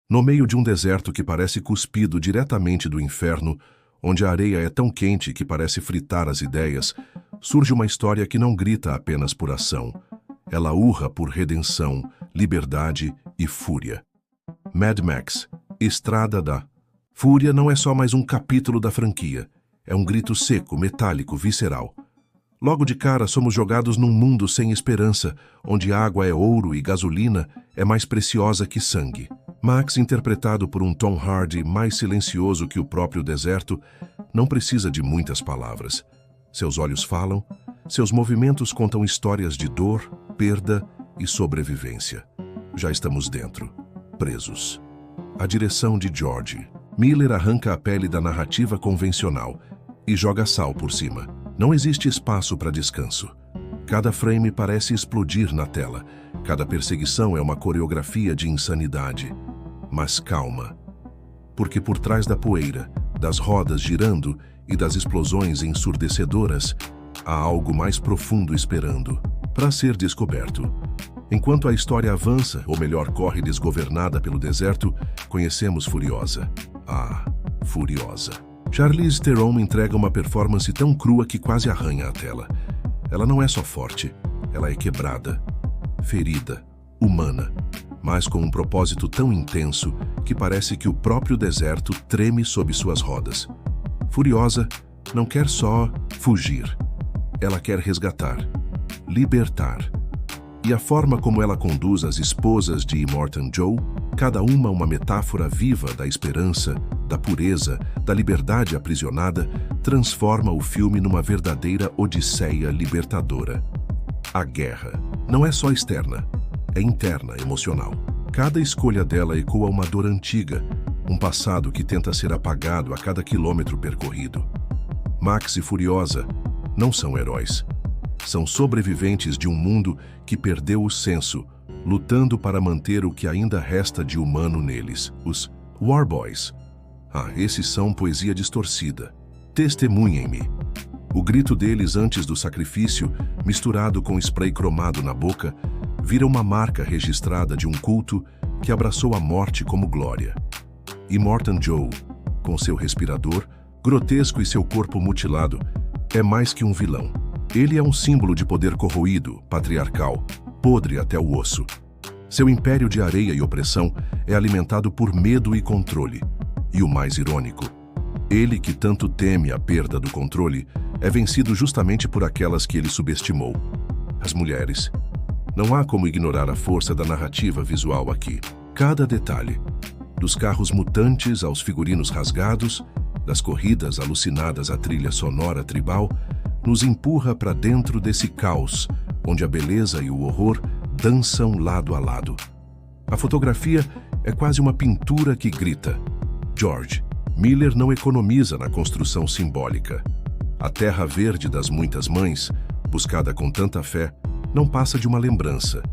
No meio de um deserto que parece cuspido diretamente do inferno, onde a areia é tão quente que parece fritar as ideias, surge uma história que não grita apenas por ação. Ela urra por redenção, liberdade e fúria. Mad Max, Estrada da Fúria não é só mais um capítulo da franquia. É um grito seco, metálico, visceral. Logo de cara, somos jogados num mundo sem esperança, onde água é ouro e gasolina é mais preciosa que sangue. Max, interpretado por um Tom Hardy mais silencioso que o próprio deserto, não precisa de muitas palavras. Seus olhos falam, seus movimentos contam histórias de dor, perda e sobrevivência. Já estamos dentro, presos. A direção de George Miller arranca a pele da narrativa convencional e joga sal por cima. Não existe espaço para descanso. Cada frame parece explodir na tela. Cada perseguição é uma coreografia de insanidade. Mas calma, porque por trás da poeira, das rodas girando e das explosões ensurdecedoras, há algo mais profundo esperando para ser descoberto. Enquanto a história avança, ou melhor, corre desgovernada pelo deserto, conhecemos Furiosa. Ah, Furiosa. Charlize Theron entrega uma performance tão crua que quase arranha a tela. Ela não é só forte, ela é quebrada, ferida, humana, mas com um propósito tão intenso que parece que o próprio deserto treme sob suas rodas. Furiosa não quer só fugir, ela quer resgatar, libertar. E a forma como ela conduz as esposas de Immortan Joe, cada uma metáfora viva da esperança, da pureza, da liberdade aprisionada, transforma o filme numa verdadeira odisseia libertadora. A guerra não é só externa, é interna, emocional. Cada escolha dela ecoa uma dor antiga, um passado que tenta ser apagado a cada quilômetro percorrido. Max e Furiosa não são heróis. São sobreviventes de um mundo que perdeu o senso, lutando para manter o que ainda resta de humano neles, os War Boys. Ah, esses são poesia distorcida. Testemunhem-me. O grito deles antes do sacrifício, misturado com spray cromado na boca, vira uma marca registrada de um culto que abraçou a morte como glória. Immortan Joe, com seu respirador, grotesco e seu corpo mutilado, é mais que um vilão. Ele é um símbolo de poder corroído, patriarcal, podre até o osso. Seu império de areia e opressão é alimentado por medo e controle. E o mais irônico, ele que tanto teme a perda do controle, é vencido justamente por aquelas que ele subestimou. As mulheres. Não há como ignorar a força da narrativa visual aqui. Cada detalhe, dos carros mutantes aos figurinos rasgados, das corridas alucinadas à trilha sonora tribal, nos empurra para dentro desse caos, onde a beleza e o horror dançam lado a lado. A fotografia é quase uma pintura que grita. George Miller não economiza na construção simbólica. A terra verde das muitas mães, buscada com tanta fé, não passa de uma lembrança,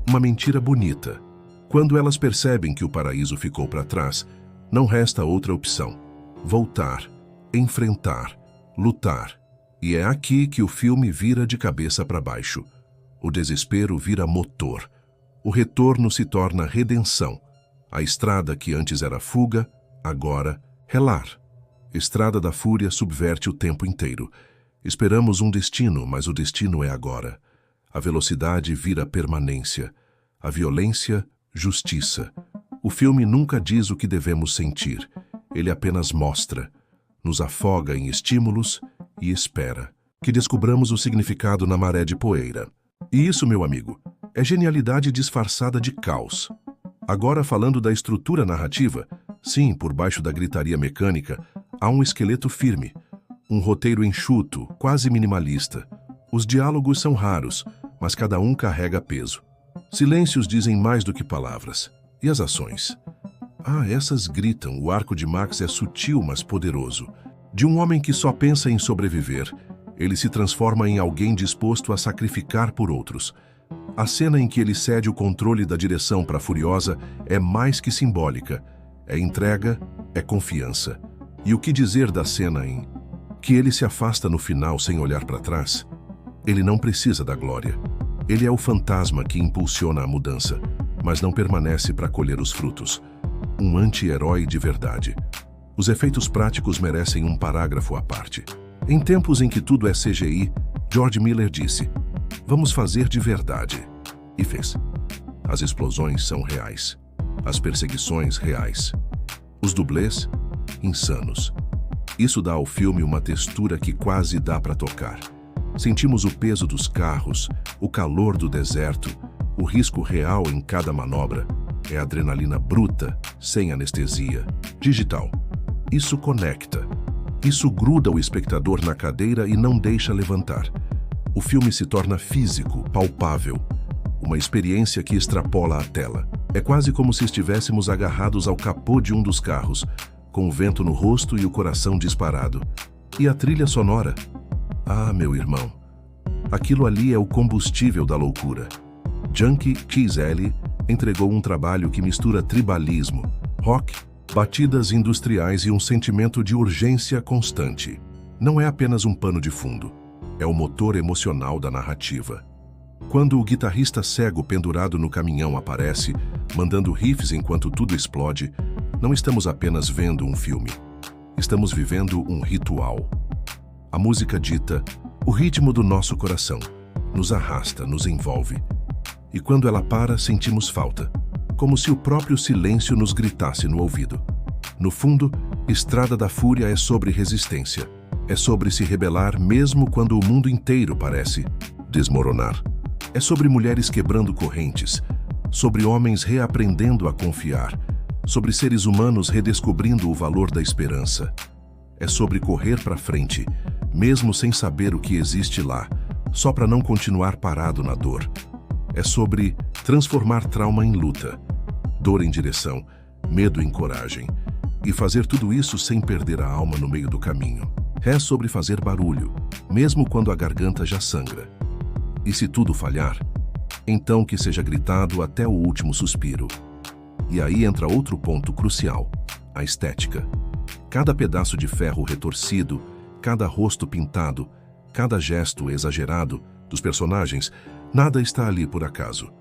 uma mentira bonita. Quando elas percebem que o paraíso ficou para trás, não resta outra opção. Voltar, enfrentar, lutar. E é aqui que o filme vira de cabeça para baixo. O desespero vira motor. O retorno se torna redenção. A estrada que antes era fuga, agora relar. Estrada da Fúria subverte o tempo inteiro. Esperamos um destino, mas o destino é agora. A velocidade vira permanência. A violência, justiça. O filme nunca diz o que devemos sentir. Ele apenas mostra. Nos afoga em estímulos e espera que descubramos o significado na maré de poeira. E isso, meu amigo, é genialidade disfarçada de caos. Agora, falando da estrutura narrativa, sim, por baixo da gritaria mecânica, há um esqueleto firme, um roteiro enxuto, quase minimalista. Os diálogos são raros, mas cada um carrega peso. Silêncios dizem mais do que palavras. E as ações? Ah, essas gritam. O arco de Max é sutil, mas poderoso. De um homem que só pensa em sobreviver, ele se transforma em alguém disposto a sacrificar por outros. A cena em que ele cede o controle da direção para Furiosa é mais que simbólica. É entrega, é confiança. E o que dizer da cena em que ele se afasta no final sem olhar para trás? Ele não precisa da glória. Ele é o fantasma que impulsiona a mudança, mas não permanece para colher os frutos. um anti-herói de verdade. Os efeitos práticos merecem um parágrafo à parte. Em tempos em que tudo é CGI, George Miller disse: "Vamos fazer de verdade." E fez. As explosões são reais. As perseguições reais. Os dublês, insanos. Isso dá ao filme uma textura que quase dá para tocar. Sentimos o peso dos carros, o calor do deserto, o risco real em cada manobra. É adrenalina bruta, sem anestesia. Digital. Isso conecta. Isso gruda o espectador na cadeira e não deixa levantar. O filme se torna físico, palpável. Uma experiência que extrapola a tela. É quase como se estivéssemos agarrados ao capô de um dos carros, com o vento no rosto e o coração disparado. E a trilha sonora? Ah, meu irmão, aquilo ali é o combustível da loucura. Junkie XL entregou um trabalho que mistura tribalismo, rock, batidas industriais e um sentimento de urgência constante. Não é apenas um pano de fundo, é o motor emocional da narrativa. Quando o guitarrista cego pendurado no caminhão aparece, mandando riffs enquanto tudo explode, não estamos apenas vendo um filme. Estamos vivendo um ritual. A música dita o ritmo do nosso coração, nos arrasta, nos envolve. E quando ela para, sentimos falta, como se o próprio silêncio nos gritasse no ouvido. No fundo, Estrada da Fúria é sobre resistência. É sobre se rebelar mesmo quando o mundo inteiro parece desmoronar. É sobre mulheres quebrando correntes, sobre homens reaprendendo a confiar, sobre seres humanos redescobrindo o valor da esperança. É sobre correr para frente, mesmo sem saber o que existe lá, só para não continuar parado na dor. É sobre transformar trauma em luta, dor em direção, medo em coragem, e fazer tudo isso sem perder a alma no meio do caminho. É sobre fazer barulho, mesmo quando a garganta já sangra. E se tudo falhar, então que seja gritado até o último suspiro. E aí entra outro ponto crucial, a estética. Cada pedaço de ferro retorcido, cada rosto pintado, cada gesto exagerado dos personagens, nada está ali por acaso.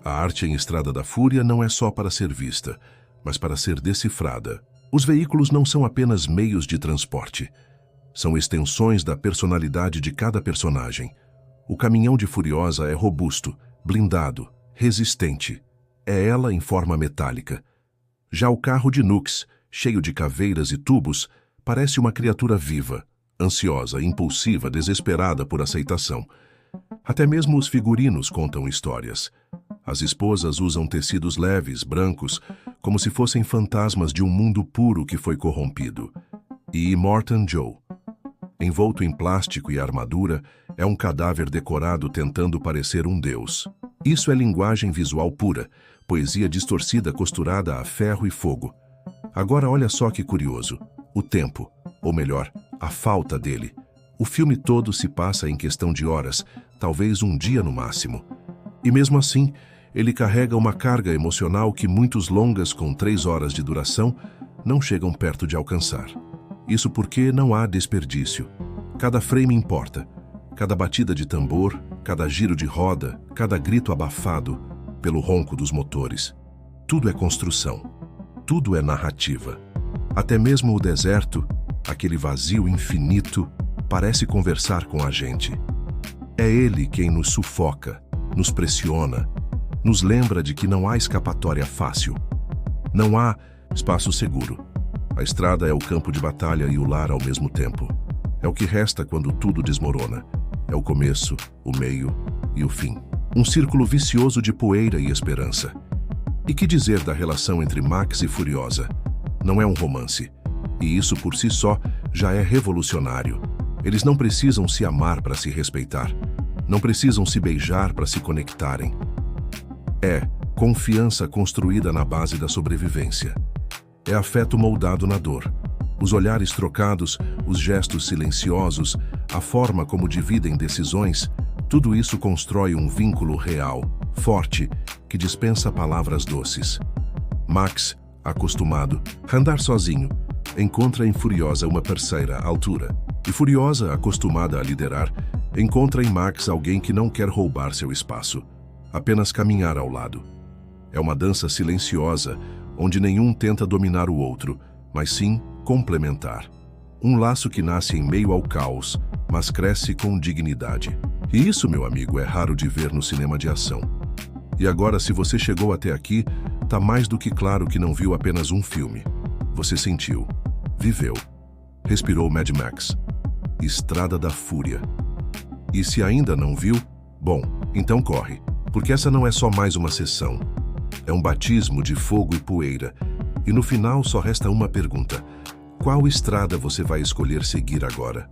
A arte em Estrada da Fúria não é só para ser vista, mas para ser decifrada. Os veículos não são apenas meios de transporte. São extensões da personalidade de cada personagem. O caminhão de Furiosa é robusto, blindado, resistente. É ela em forma metálica. Já o carro de Nux, cheio de caveiras e tubos, parece uma criatura viva, ansiosa, impulsiva, desesperada por aceitação. Até mesmo os figurinos contam histórias. As esposas usam tecidos leves, brancos, como se fossem fantasmas de um mundo puro que foi corrompido. E Immortan Joe, envolto em plástico e armadura, é um cadáver decorado tentando parecer um deus. Isso é linguagem visual pura, poesia distorcida costurada a ferro e fogo. Agora olha só que curioso. O tempo, ou melhor, a falta dele. O filme todo se passa em questão de horas, talvez um dia no máximo. E mesmo assim, ele carrega uma carga emocional que muitos longas com 3 horas de duração não chegam perto de alcançar. Isso porque não há desperdício. Cada frame importa. Cada batida de tambor, cada giro de roda, cada grito abafado pelo ronco dos motores. Tudo é construção. Tudo é narrativa. Até mesmo o deserto, aquele vazio infinito, parece conversar com a gente. É ele quem nos sufoca, nos pressiona, nos lembra de que não há escapatória fácil. Não há espaço seguro. A estrada é o campo de batalha e o lar ao mesmo tempo. É o que resta quando tudo desmorona. É o começo, o meio e o fim. Um círculo vicioso de poeira e esperança. E que dizer da relação entre Max e Furiosa? Não é um romance. E isso por si só já é revolucionário. Eles não precisam se amar para se respeitar. Não precisam se beijar para se conectarem. É confiança construída na base da sobrevivência. É afeto moldado na dor. Os olhares trocados, os gestos silenciosos, a forma como dividem decisões, tudo isso constrói um vínculo real, forte, que dispensa palavras doces. Max, acostumado a andar sozinho, encontra em Furiosa uma parceira à altura. E Furiosa, acostumada a liderar, encontra em Max alguém que não quer roubar seu espaço, apenas caminhar ao lado. É uma dança silenciosa, onde nenhum tenta dominar o outro, mas sim complementar. Um laço que nasce em meio ao caos, mas cresce com dignidade. E isso, meu amigo, é raro de ver no cinema de ação. E agora, se você chegou até aqui, tá mais do que claro que não viu apenas um filme. Você sentiu, viveu, respirou Mad Max, Estrada da Fúria. E se ainda não viu, bom, então corre, porque essa não é só mais uma sessão. É um batismo de fogo e poeira. E no final só resta uma pergunta: qual estrada você vai escolher seguir agora?